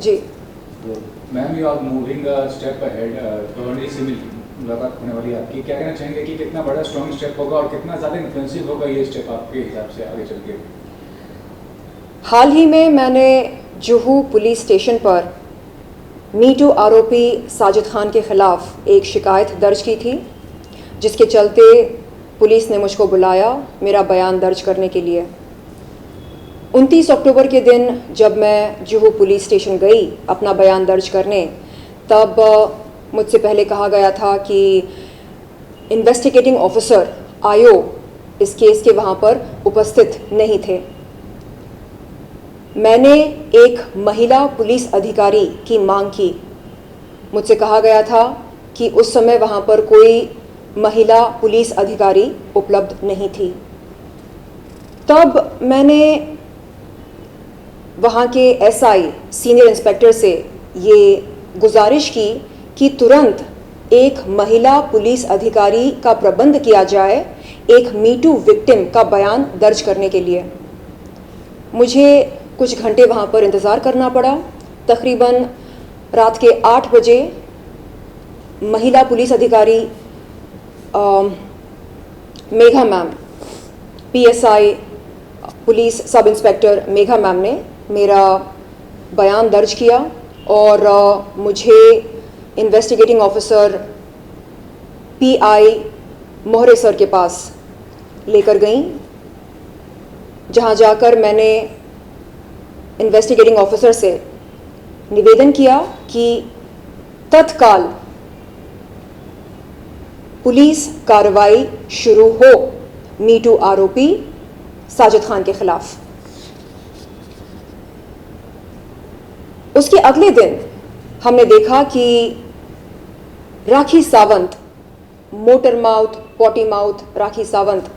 जी। तो ma'am, you are moving step ahead, गवर्नरी से मुलाकात होने वाली है आपकी, क्या कहना चाहेंगे कि कितना बड़ा स्ट्रॉन्ग स्टेप होगा और कितना ज़्यादा इन्फ्लुएंसिव होगा ये स्टेप आपके हिसाब से आगे चल के? हाल ही में मैंने जुहू पुलिस स्टेशन पर मी टू आरोपी साजिद खान के ख़िलाफ़ एक शिकायत दर्ज की थी, जिसके चलते पुलिस ने मुझको बुलाया मेरा बयान दर्ज करने के लिए। 29 अक्टूबर के दिन जब मैं जुहू पुलिस स्टेशन गई अपना बयान दर्ज करने, तब मुझसे पहले कहा गया था कि इन्वेस्टिगेटिंग ऑफिसर आयो इस केस के वहाँ पर उपस्थित नहीं थे। मैंने एक महिला पुलिस अधिकारी की मांग की। मुझसे कहा गया था कि उस समय वहाँ पर कोई महिला पुलिस अधिकारी उपलब्ध नहीं थी। तब मैंने वहाँ के एसआई सीनियर इंस्पेक्टर से ये गुजारिश की कि तुरंत एक महिला पुलिस अधिकारी का प्रबंध किया जाए एक मीटू विक्टिम का बयान दर्ज करने के लिए। मुझे कुछ घंटे वहाँ पर इंतज़ार करना पड़ा। तकरीबन रात के 8 बजे महिला पुलिस अधिकारी Megha ma'am, PSI police sub inspector Megha ma'am ने मेरा बयान दर्ज किया और मुझे इन्वेस्टिगेटिंग ऑफिसर पीआई मोहरे सर के पास लेकर गई, जहां जाकर मैंने इन्वेस्टिगेटिंग ऑफिसर से निवेदन किया कि तत्काल पुलिस कार्रवाई शुरू हो मीटू आरोपी साजिद खान के खिलाफ। उसके अगले दिन हमने देखा कि Rakhi Sawant, motor mouth, potty mouth Rakhi Sawant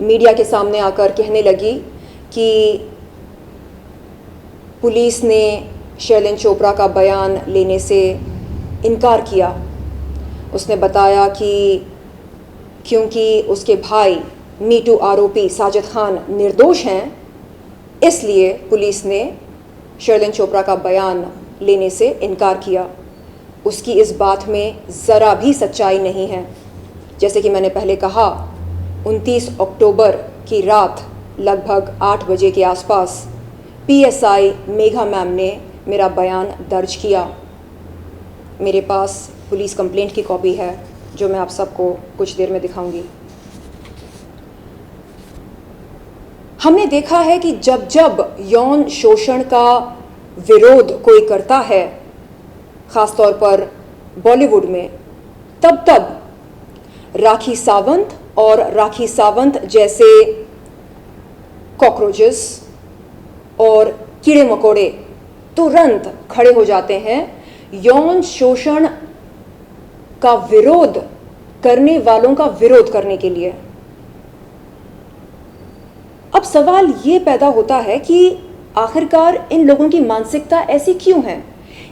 media के सामने आकर कहने लगी कि पुलिस ने शैलेन चोपड़ा का बयान लेने से इनकार किया। उसने बताया कि क्योंकि उसके भाई मीटू आरोपी साजिद खान निर्दोष हैं, इसलिए पुलिस ने शैलेन चोपड़ा का बयान लेने से इनकार किया। उसकी इस बात में ज़रा भी सच्चाई नहीं है। जैसे कि मैंने पहले कहा, 29 अक्टूबर की रात लगभग 8 बजे के आसपास पीएसआई मेघा मैम ने मेरा बयान दर्ज किया। मेरे पास पुलिस कंप्लेंट की कॉपी है जो मैं आप सबको कुछ देर में दिखाऊंगी। हमने देखा है कि जब जब यौन शोषण का विरोध कोई करता है, ख़ास तौर पर बॉलीवुड में, तब तब राखी सावंत और राखी सावंत जैसे कॉकरोचेस और कीड़े मकोड़े तुरंत खड़े हो जाते हैं यौन शोषण का विरोध करने वालों का विरोध करने के लिए। अब सवाल ये पैदा होता है कि आखिरकार इन लोगों की मानसिकता ऐसी क्यों है?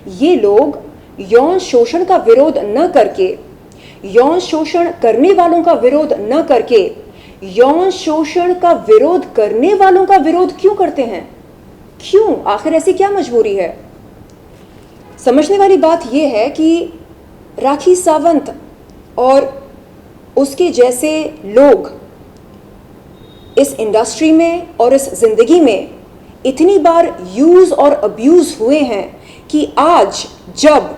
ये लोग यौन शोषण का विरोध न करके, यौन शोषण करने वालों का विरोध न करके, यौन शोषण का विरोध करने वालों का विरोध क्यों करते हैं? क्यों? आखिर ऐसी क्या मजबूरी है? समझने वाली बात यह है कि राखी सावंत और उसके जैसे लोग इस इंडस्ट्री में और इस ज़िंदगी में इतनी बार यूज़ और अब्यूज़ हुए हैं कि आज जब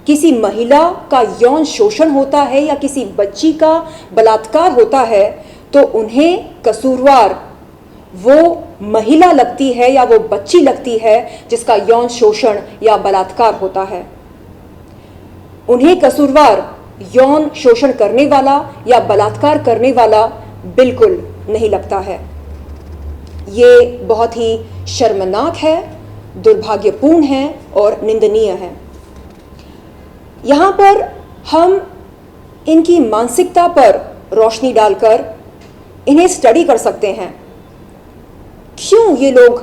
किसी महिला का यौन शोषण होता है या किसी बच्ची का बलात्कार होता है, तो उन्हें कसूरवार वो महिला लगती है या वो बच्ची लगती है जिसका यौन शोषण या बलात्कार होता है। उन्हें कसूरवार यौन शोषण करने वाला या बलात्कार करने वाला बिल्कुल नहीं लगता है। ये बहुत ही शर्मनाक है, दुर्भाग्यपूर्ण है और निंदनीय है। यहाँ पर हम इनकी मानसिकता पर रोशनी डालकर इन्हें स्टडी कर सकते हैं। क्यों ये लोग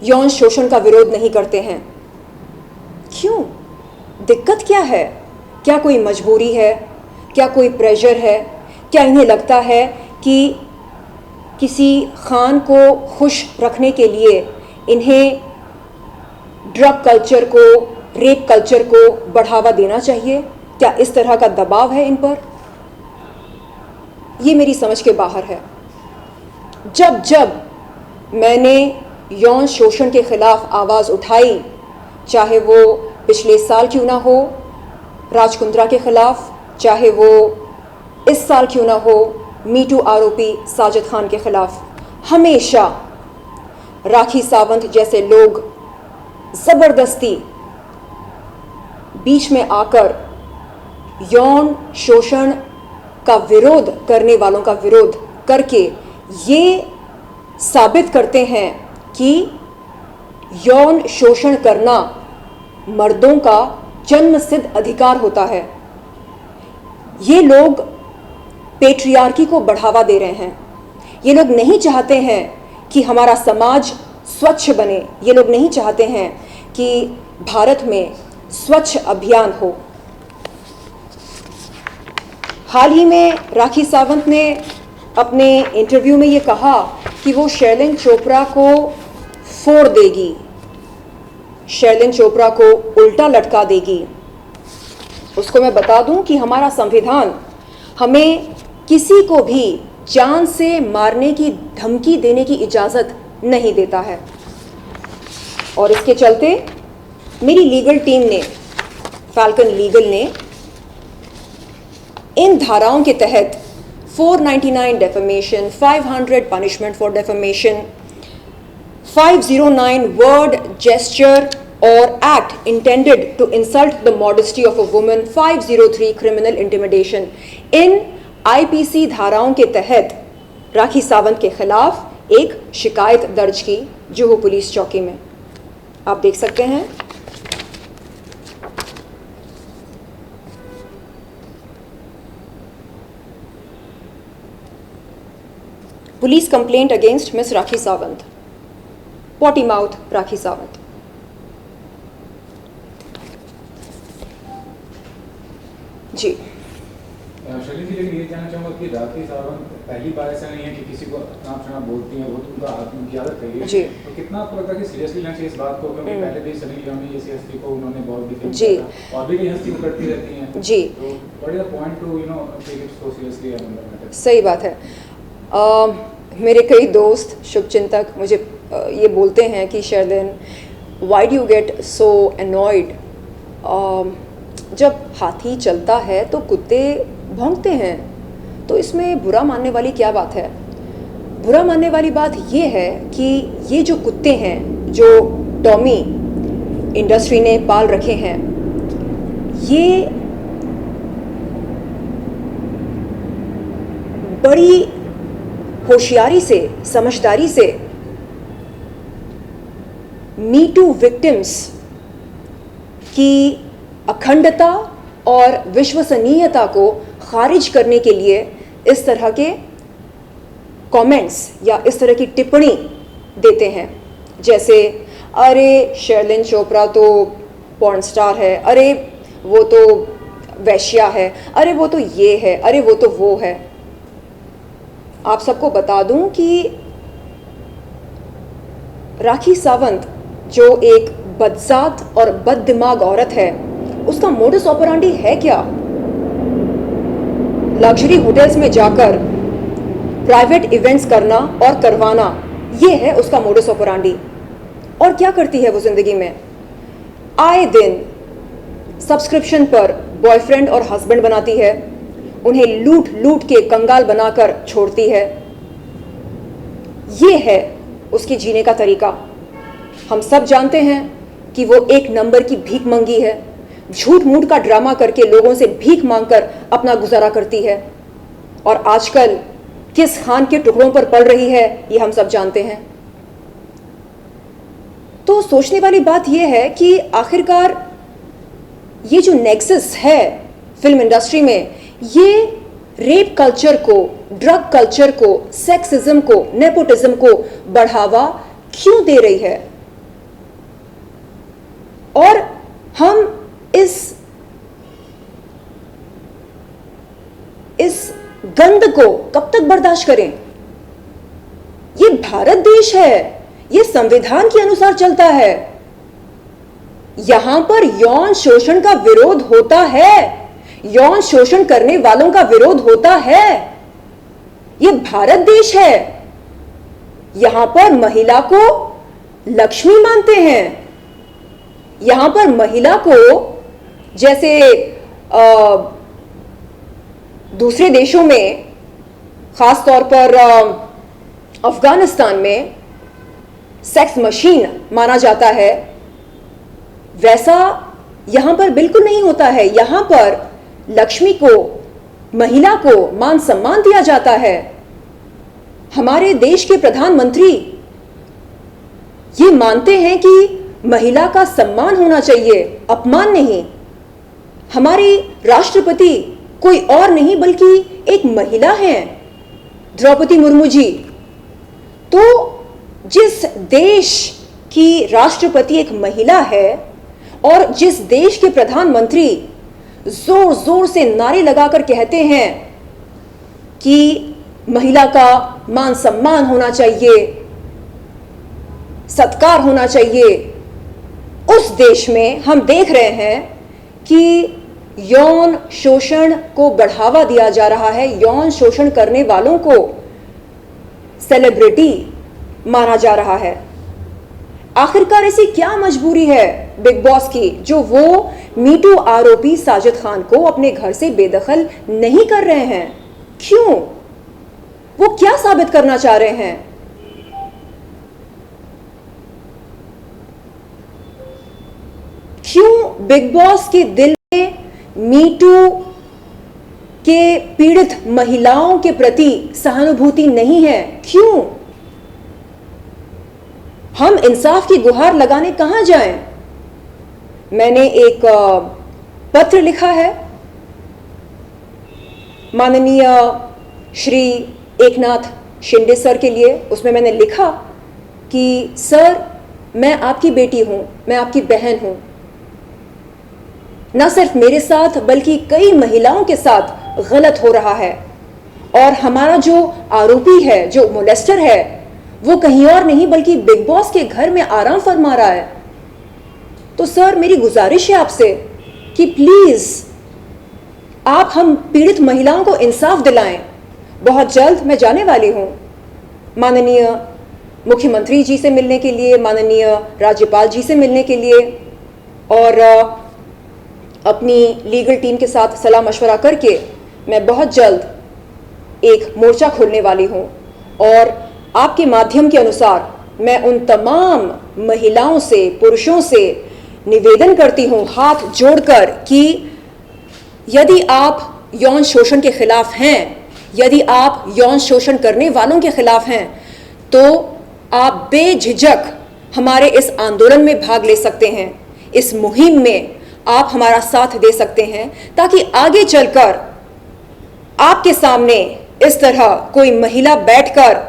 यौन शोषण का विरोध नहीं करते हैं? क्यों? दिक्कत क्या है? क्या कोई मजबूरी है? क्या कोई प्रेशर है? क्या इन्हें लगता है कि किसी खान को खुश रखने के लिए इन्हें ड्रग कल्चर को, रेप कल्चर को बढ़ावा देना चाहिए? क्या इस तरह का दबाव है इन पर? ये मेरी समझ के बाहर है। जब जब मैंने यौन शोषण के खिलाफ आवाज़ उठाई, चाहे वो पिछले साल क्यों ना हो राज कुंद्रा के खिलाफ, चाहे वो इस साल क्यों ना हो मीटू आरोपी साजिद खान के खिलाफ, हमेशा राखी सावंत जैसे लोग ज़बरदस्ती बीच में आकर यौन शोषण का विरोध करने वालों का विरोध करके ये साबित करते हैं कि यौन शोषण करना मर्दों का जन्मसिद्ध अधिकार होता है। ये लोग पेट्रियार्की को बढ़ावा दे रहे हैं। ये लोग नहीं चाहते हैं कि हमारा समाज स्वच्छ बने। ये लोग नहीं चाहते हैं कि भारत में स्वच्छ अभियान हो। हाल ही में राखी सावंत ने अपने इंटरव्यू में ये कहा कि वो शैलेन चोपड़ा को फोड़ देगी, शैलेन चोपड़ा को उल्टा लटका देगी। उसको मैं बता दूं कि हमारा संविधान हमें किसी को भी जान से मारने की धमकी देने की इजाज़त नहीं देता है। और इसके चलते मेरी लीगल टीम ने, फैल्कन लीगल ने, इन धाराओं के तहत 499 defamation, 500 punishment for defamation, 509 word, gesture और act intended to insult the modesty of a woman, 503 criminal intimidation, इन आईपीसी धाराओं के तहत राखी सावंत के खिलाफ एक शिकायत दर्ज की जुहू पुलिस चौकी में। आप देख सकते हैं। पुलिस कंप्लेंट अगेंस्ट मिस राखी सावंत, पॉटी माउथ राखी सावंत। जी शैलेन जी, लेकिन ये जानना चाहूँगा कि राखी सावंत पहली बार ऐसा नहीं है कि किसी को नाम सुना बोलती हैं, वो तो उनका उनकी आदत है ये। जी। तो कितना आपको लगता है कि सीरियसली लेना चाहिए इस बात को, क्योंकि पहले भी सनी लियोनी जैसी हस्ती को उन्होंने बहुत डिफेंड जी। किया था, और भी कई हस्ती करती रहती हैं। जी। तो what is the point to take it so seriously on the matter? सही बात है। मेरे कई दोस्त शुभचिंतक मुझे ये बोलते हैं कि Shailen, why do you get so annoyed? जब हाथी चलता है तो कुत्ते भौंकते हैं, तो इसमें बुरा मानने वाली क्या बात है? बुरा मानने वाली बात ये है कि ये जो कुत्ते हैं जो टॉमी इंडस्ट्री ने पाल रखे हैं, ये बड़ी होशियारी से, समझदारी से मी टू विक्टिम्स की अखंडता और विश्वसनीयता को खारिज करने के लिए इस तरह के कमेंट्स या इस तरह की टिप्पणी देते हैं। जैसे, अरे शैलेन चोपड़ा तो पॉर्न स्टार है, अरे वो तो वैश्या है, अरे वो तो ये है, अरे वो तो वो है। आप सबको बता दूं कि राखी सावंत जो एक बदजात और बददिमाग औरत है, उसका मोडस ऑपरेंडी है क्या? लग्जरी होटल्स में जाकर प्राइवेट इवेंट्स करना और करवाना, ये है उसका मोडस ऑपरेंडी। और क्या करती है वो जिंदगी में? आए दिन सब्सक्रिप्शन पर बॉयफ्रेंड और हस्बैंड बनाती है, उन्हें लूट लूट के कंगाल बनाकर छोड़ती है। ये है उसके जीने का तरीका। हम सब जानते हैं कि वो एक नंबर की भीख मंगी है, झूठ मूठ का ड्रामा करके लोगों से भीख मांगकर अपना गुजारा करती है, और आजकल किस खान के टुकड़ों पर पल रही है ये हम सब जानते हैं। तो सोचने वाली बात यह है कि आखिरकार ये जो नेक्सस है फिल्म इंडस्ट्री में, ये रेप कल्चर को, ड्रग कल्चर को, सेक्सिज्म को, नेपोटिज्म को बढ़ावा क्यों दे रही है? और हम इस गंद को कब तक बर्दाश्त करें? ये भारत देश है, ये संविधान के अनुसार चलता है। यहां पर यौन शोषण का विरोध होता है, यौन शोषण करने वालों का विरोध होता है। यह भारत देश है, यहां पर महिला को लक्ष्मी मानते हैं। यहां पर महिला को जैसे दूसरे देशों में, खास तौर पर अफगानिस्तान में सेक्स मशीन माना जाता है, वैसा यहां पर बिल्कुल नहीं होता है। यहां पर लक्ष्मी को, महिला को मान सम्मान दिया जाता है। हमारे देश के प्रधानमंत्री ये मानते हैं कि महिला का सम्मान होना चाहिए, अपमान नहीं। हमारी राष्ट्रपति कोई और नहीं बल्कि एक महिला हैं, द्रौपदी मुर्मू जी। तो जिस देश की राष्ट्रपति एक महिला है और जिस देश के प्रधानमंत्री जोर जोर से नारे लगाकर कहते हैं कि महिला का मान सम्मान होना चाहिए, सत्कार होना चाहिए, उस देश में हम देख रहे हैं कि यौन शोषण को बढ़ावा दिया जा रहा है। यौन शोषण करने वालों को सेलिब्रिटी माना जा रहा है। आखिरकार ऐसी क्या मजबूरी है बिग बॉस की जो वो मीटू आरोपी साजिद खान को अपने घर से बेदखल नहीं कर रहे हैं? क्यों? वो क्या साबित करना चाह रहे हैं? क्यों बिग बॉस के दिल में मीटू के पीड़ित महिलाओं के प्रति सहानुभूति नहीं है? क्यों? हम इंसाफ की गुहार लगाने कहां जाएं? मैंने एक पत्र लिखा है माननीय श्री एकनाथ शिंदे सर के लिए। उसमें मैंने लिखा कि सर, मैं आपकी बेटी हूं, मैं आपकी बहन हूं। न सिर्फ मेरे साथ बल्कि कई महिलाओं के साथ गलत हो रहा है और हमारा जो आरोपी है, जो मोलेस्टर है, वो कहीं और नहीं बल्कि बिग बॉस के घर में आराम फरमा रहा है। तो सर, मेरी गुजारिश है आपसे कि प्लीज आप हम पीड़ित महिलाओं को इंसाफ दिलाएं। बहुत जल्द मैं जाने वाली हूं माननीय मुख्यमंत्री जी से मिलने के लिए, माननीय राज्यपाल जी से मिलने के लिए, और अपनी लीगल टीम के साथ सलाह मशवरा करके मैं बहुत जल्द एक मोर्चा खोलने वाली हूं। और आपके माध्यम के अनुसार मैं उन तमाम महिलाओं से, पुरुषों से निवेदन करती हूं हाथ जोड़कर कि यदि आप यौन शोषण के खिलाफ हैं, यदि आप यौन शोषण करने वालों के खिलाफ हैं, तो आप बेझिझक हमारे इस आंदोलन में भाग ले सकते हैं। इस मुहिम में आप हमारा साथ दे सकते हैं ताकि आगे चलकर आपके सामने इस तरह कोई महिला बैठकर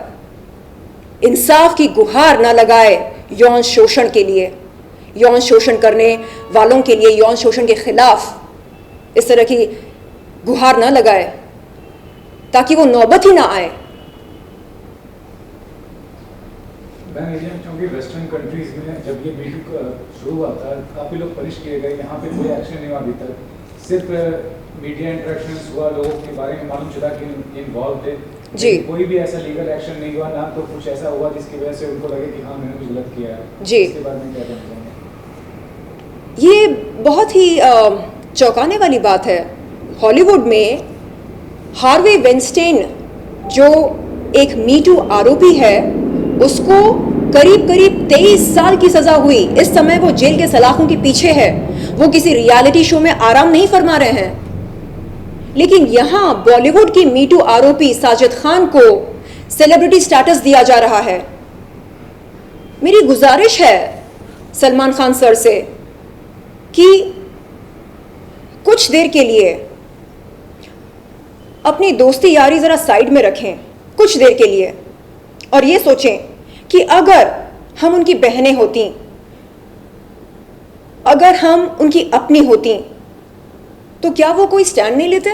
इंसाफ की गुहार ना लगाए यौन शोषण के लिए, यौन शोषण करने वालों के लिए, यौन शोषण के खिलाफ इस तरह की गुहार ना लगाए ताकि वो नौबत ही ना आए। क्योंकि वेस्टर्न कंट्रीज में जब ये मीटू शुरू हुआ था, काफी लोग पनिश किए गए, यहाँ पे कोई एक्शन नहीं हुआ अभी तक। सिर्फ मीडिया इंटरेक्शंस हुआ, लोगों के बारे में मालूम चला कि इन्वॉल्व थे जी। कोई भी ऐसा लीगल एक्शन नहीं हुआ, ना तो कुछ ऐसा हुआ जिसकी वजह से उनको लगे कि हाँ मैंने कुछ गलत किया है जी। इसके बारे में क्या कहना चाहेंगे? ये बहुत ही चौंकाने वाली बात है। हॉलीवुड में हार्वे वेनस्टेन जो एक मीटू आरोपी है, उसको करीब 23 साल की सजा हुई। इस समय वो जेल के सलाखों के पीछे है, वो किसी रियलिटी शो में आराम नहीं फरमा रहे हैं। लेकिन यहां बॉलीवुड की मीटू आरोपी साजिद खान को सेलिब्रिटी स्टेटस दिया जा रहा है। मेरी गुजारिश है सलमान खान सर से कि कुछ देर के लिए अपनी दोस्ती यारी जरा साइड में रखें, कुछ देर के लिए, और ये सोचें कि अगर हम उनकी बहनें होती, अगर हम उनकी अपनी होती, तो क्या वो कोई स्टैंड नहीं लेते?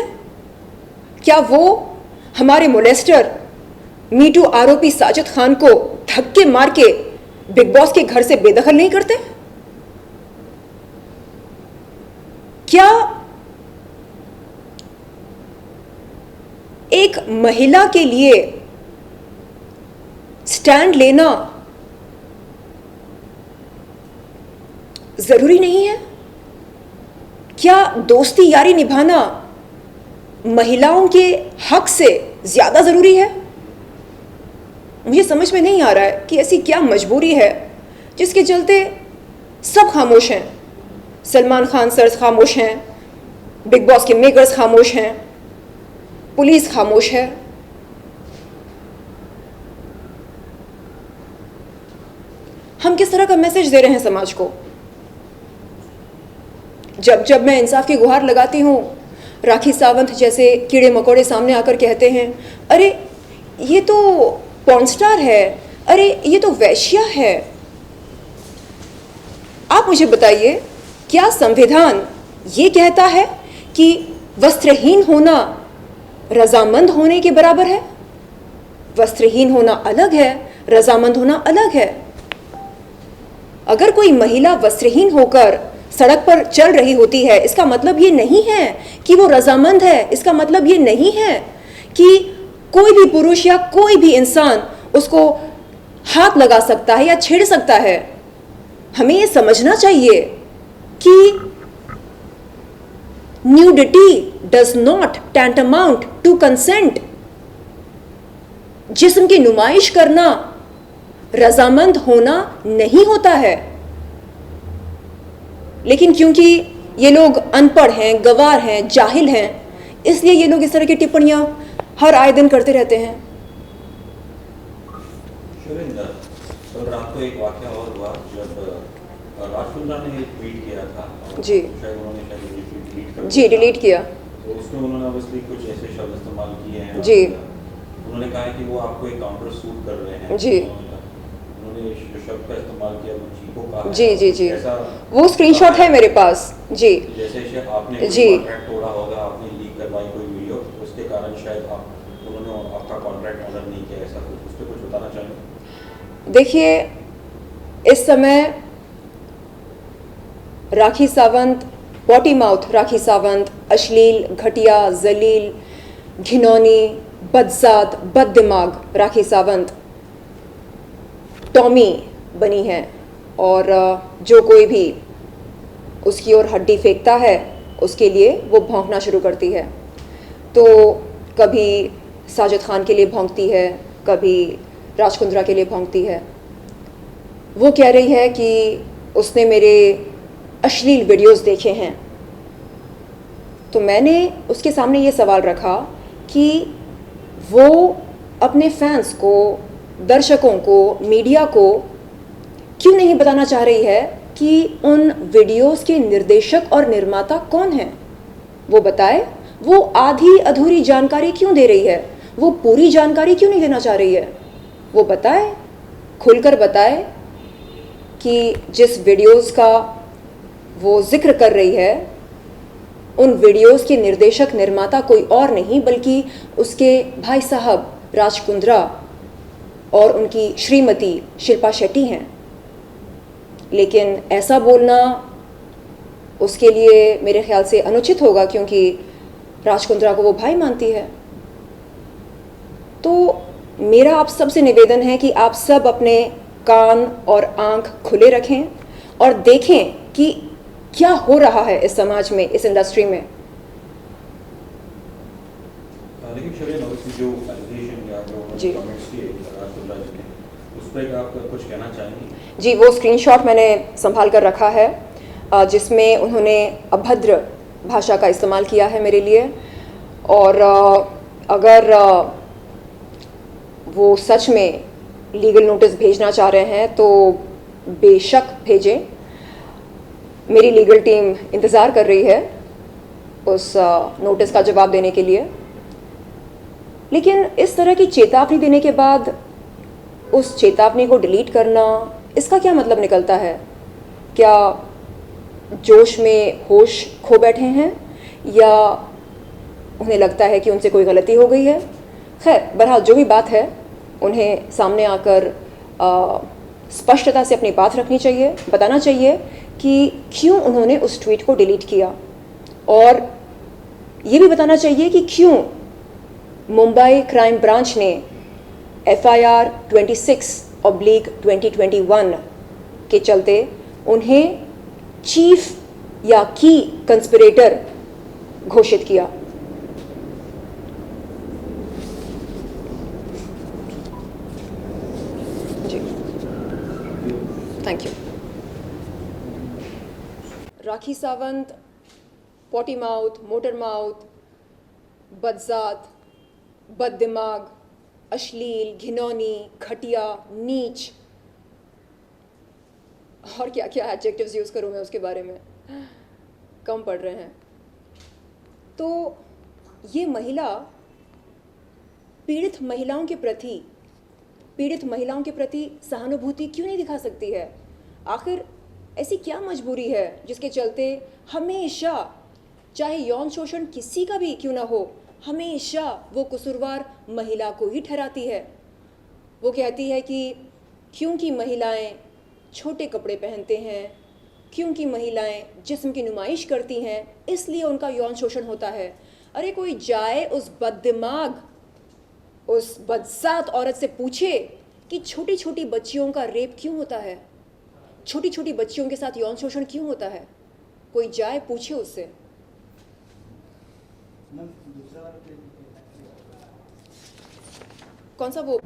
क्या वो हमारे मोलेस्टर मीटू आरोपी साजिद खान को धक्के मार के बिग बॉस के घर से बेदखल नहीं करते? क्या एक महिला के लिए स्टैंड लेना जरूरी नहीं है? क्या दोस्ती यारी निभाना महिलाओं के हक से ज्यादा जरूरी है? मुझे समझ में नहीं आ रहा है कि ऐसी क्या मजबूरी है जिसके चलते सब खामोश हैं। सलमान खान सर खामोश हैं, बिग बॉस के मेकर्स खामोश हैं, पुलिस खामोश है। हम किस तरह का मैसेज दे रहे हैं समाज को? जब जब मैं इंसाफ की गुहार लगाती हूँ, राखी सावंत जैसे कीड़े मकोड़े सामने आकर कहते हैं, अरे ये तो पॉर्न स्टार है, अरे ये तो वैश्या है। आप मुझे बताइए, क्या संविधान ये कहता है कि वस्त्रहीन होना रजामंद होने के बराबर है? वस्त्रहीन होना अलग है, रजामंद होना अलग है। अगर कोई महिला वस्त्रहीन होकर सड़क पर चल रही होती है, इसका मतलब ये नहीं है कि वो रजामंद है। इसका मतलब ये नहीं है कि कोई भी पुरुष या कोई भी इंसान उसको हाथ लगा सकता है या छेड़ सकता है। हमें ये समझना चाहिए कि nudity does not tantamount to consent. जिस्म की नुमाइश करना रजामंद होना नहीं होता है। लेकिन क्योंकि ये लोग अनपढ़ हैं, गंवार हैं, जाहिल हैं, इसलिए ये लोग इस तरह की टिप्पणियां हर आए दिन करते रहते हैं। कल रात को एक वाकया और हुआ जब राजकुंद्रा ने एक ट्वीट किया था। जी शायद उन्होंने डिलीट कर जी डिलीट किया। तो उसमें उन्होंने ऑब्वियसली कुछ ऐसे शब्द इस्तेमाल किए हैं जी। उन्होंने कहा है कि वो आपको एक काउंटर सूट कर रहे हैं। जी। उन्होंने जो शब्द का इस्तेमाल किया वो चीको कहा। जी जी जी, ऐसा वो स्क्रीनशॉट है मेरे पास। जी जैसे आपने जी कॉन्ट्रैक्ट तोड़ा होगा, आपने लीक करवाई कोई वीडियो, उसके कारण शायद उन्होंने आपका कॉन्ट्रैक्ट ऑनर नहीं किया, ऐसा कुछ उस पर कुछ बताना चाहेंगे? देखिए, इस समय राखी सावंत, पॉटी माउथ राखी सावंत, अश्लील, घटिया, जलील, घिनौनी, बदजात, बददिमाग राखी सावंत टॉमी बनी है। और जो कोई भी उसकी ओर हड्डी फेंकता है उसके लिए वो भौंकना शुरू करती है। तो कभी साजिद खान के लिए भौंकती है, कभी राजकुंद्रा के लिए भौंकती है। वो कह रही है कि उसने मेरे अश्लील वीडियोस देखे हैं। तो मैंने उसके सामने ये सवाल रखा कि वो अपने फैंस को, दर्शकों को, मीडिया को क्यों नहीं बताना चाह रही है कि उन वीडियोस के निर्देशक और निर्माता कौन हैं? वो बताए। वो आधी अधूरी जानकारी क्यों दे रही है? वो पूरी जानकारी क्यों नहीं देना चाह रही है? वो बताए, खुलकर बताए कि जिस वीडियोस का वो जिक्र कर रही है, उन वीडियोस के निर्देशक निर्माता कोई और नहीं बल्कि उसके भाई साहब राजकुंद्रा और उनकी श्रीमती शिल्पा शेट्टी हैं। लेकिन ऐसा बोलना उसके लिए मेरे ख्याल से अनुचित होगा, क्योंकि राजकुंद्रा को वो भाई मानती है। तो मेरा आप सबसे निवेदन है कि आप सब अपने कान और आंख खुले रखें और देखें कि क्या हो रहा है इस समाज में, इस इंडस्ट्री में। लेकिन शरीन ऑब्वियसली जो एलिगेशन या जो कमेंट्स किए राजकुंद्रा जी ने, उस पर आप कुछ कहना चाहेंगे? जी, वो स्क्रीनशॉट मैंने संभाल कर रखा है जिसमें उन्होंने अभद्र भाषा का इस्तेमाल किया है मेरे लिए। और अगर वो सच में लीगल नोटिस भेजना चाह रहे हैं तो बेशक भेजें। मेरी लीगल टीम इंतज़ार कर रही है उस नोटिस का जवाब देने के लिए। लेकिन इस तरह की चेतावनी देने के बाद उस चेतावनी को डिलीट करना, इसका क्या मतलब निकलता है? क्या जोश में होश खो बैठे हैं या उन्हें लगता है कि उनसे कोई गलती हो गई है? खैर, बहरहाल जो भी बात है, उन्हें सामने आकर स्पष्टता से अपनी बात रखनी चाहिए, बताना चाहिए कि क्यों उन्होंने उस ट्वीट को डिलीट किया। और ये भी बताना चाहिए कि क्यों मुंबई क्राइम ब्रांच ने FIR 26/2021 के चलते उन्हें चीफ या की कंस्पिरेटर घोषित किया। जी, thank you. Rakhi Sawant potty mouth, motor mouth, बदजात, बददिमाग, अश्लील, घिनौनी, घटिया, नीच, और क्या क्या एडजेक्टिव्स यूज़ करूँ मैं उसके बारे में, कम पड़ रहे हैं। तो ये महिला पीड़ित महिलाओं के प्रति सहानुभूति क्यों नहीं दिखा सकती है? आखिर ऐसी क्या मजबूरी है जिसके चलते हमेशा, चाहे यौन शोषण किसी का भी क्यों ना हो, हमेशा वो कसूरवार महिला को ही ठहराती है। वो कहती है कि क्योंकि महिलाएं छोटे कपड़े पहनते हैं, क्योंकि महिलाएं जिस्म की नुमाइश करती हैं, इसलिए उनका यौन शोषण होता है। अरे कोई जाए उस बददिमाग, उस बदजात औरत से पूछे कि छोटी छोटी बच्चियों का रेप क्यों होता है, छोटी छोटी बच्चियों के साथ यौन शोषण क्यों होता है। कोई जाए पूछे उससे। कौन सा वो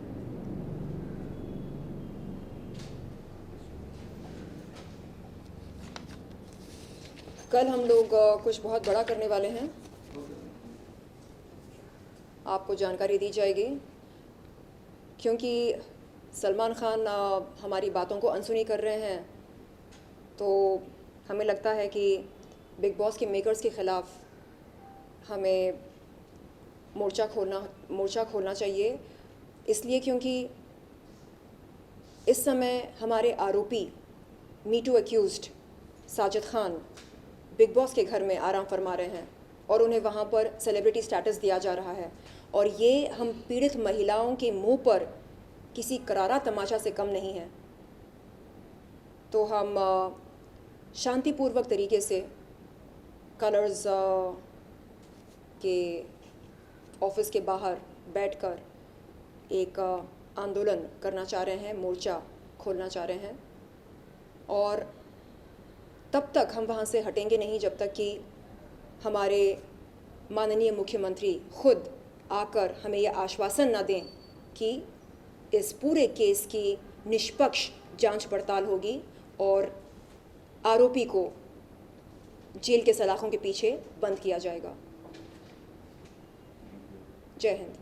कल हम लोग कुछ बहुत बड़ा करने वाले हैं, आपको जानकारी दी जाएगी, क्योंकि सलमान खान हमारी बातों को अनसुनी कर रहे हैं। तो हमें लगता है कि बिग बॉस के मेकर्स के ख़िलाफ़ हमें मोर्चा खोलना चाहिए, इसलिए क्योंकि इस समय हमारे आरोपी me too accused Sajid Khan big boss के घर में आराम फरमा रहे हैं और उन्हें वहाँ पर सेलिब्रिटी स्टेटस दिया जा रहा है, और ये हम पीड़ित महिलाओं के मुंह पर किसी करारा तमाशा से कम नहीं है। तो हम शांतिपूर्वक तरीके से कलर्स के ऑफिस के बाहर बैठकर एक आंदोलन करना चाह रहे हैं, मोर्चा खोलना चाह रहे हैं, और तब तक हम वहाँ से हटेंगे नहीं जब तक कि हमारे माननीय मुख्यमंत्री खुद आकर हमें यह आश्वासन ना दें कि इस पूरे केस की निष्पक्ष जांच पड़ताल होगी और आरोपी को जेल के सलाखों के पीछे बंद किया जाएगा। जय हिंद।